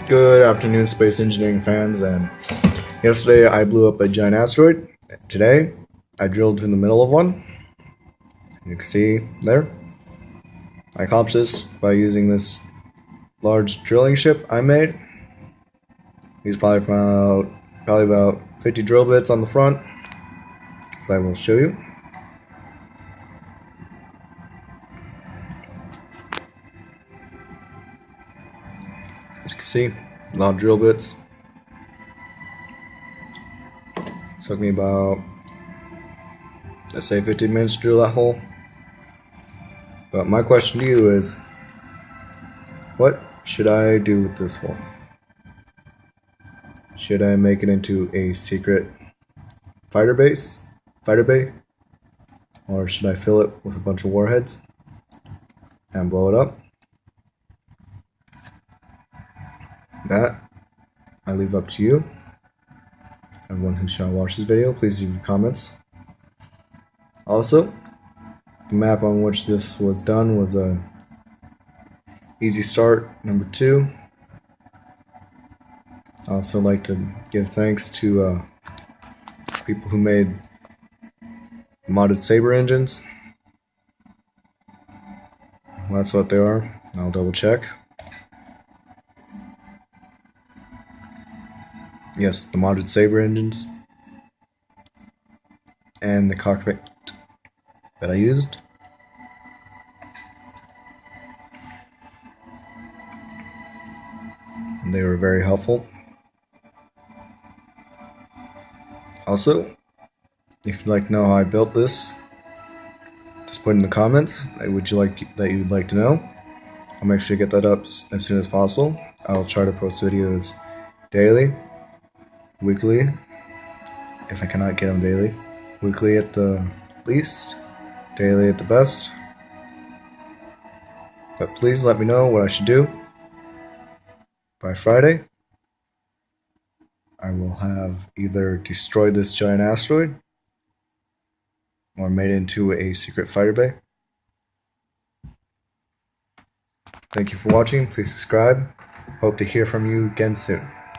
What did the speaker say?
Good afternoon, space engineering fans. And yesterday I blew up a giant asteroid. Today I drilled in the middle of one. You can see there. I accomplished this by using this large drilling ship I made. These probably about 50 drill bits on the front, so I will show you. As you can see, a lot of drill bits. It took me about, let's say, 15 minutes to drill that hole. But my question to you is, what should I do with this hole? Should I make it into a secret fighter bay? Or should I fill it with a bunch of warheads and blow it up? That I leave up to you. Everyone who shall watch this video, please leave your comments. Also, the map on which this was done was a easy start number 2. I also like to give thanks to people who made modded saber engines. Well, that's what they are. I'll double check. Yes, the modded saber engines and the cockpit that I used. And they were very helpful. Also, if you'd like to know how I built this, just put in the comments you'd like to know. I'll make sure to get that up as soon as possible. I'll try to post videos daily, weekly, if I cannot get them daily. Weekly at the least, daily at the best. But please let me know what I should do. By Friday, I will have either destroyed this giant asteroid or made it into a secret fighter bay. Thank you for watching. Please subscribe. Hope to hear from you again soon.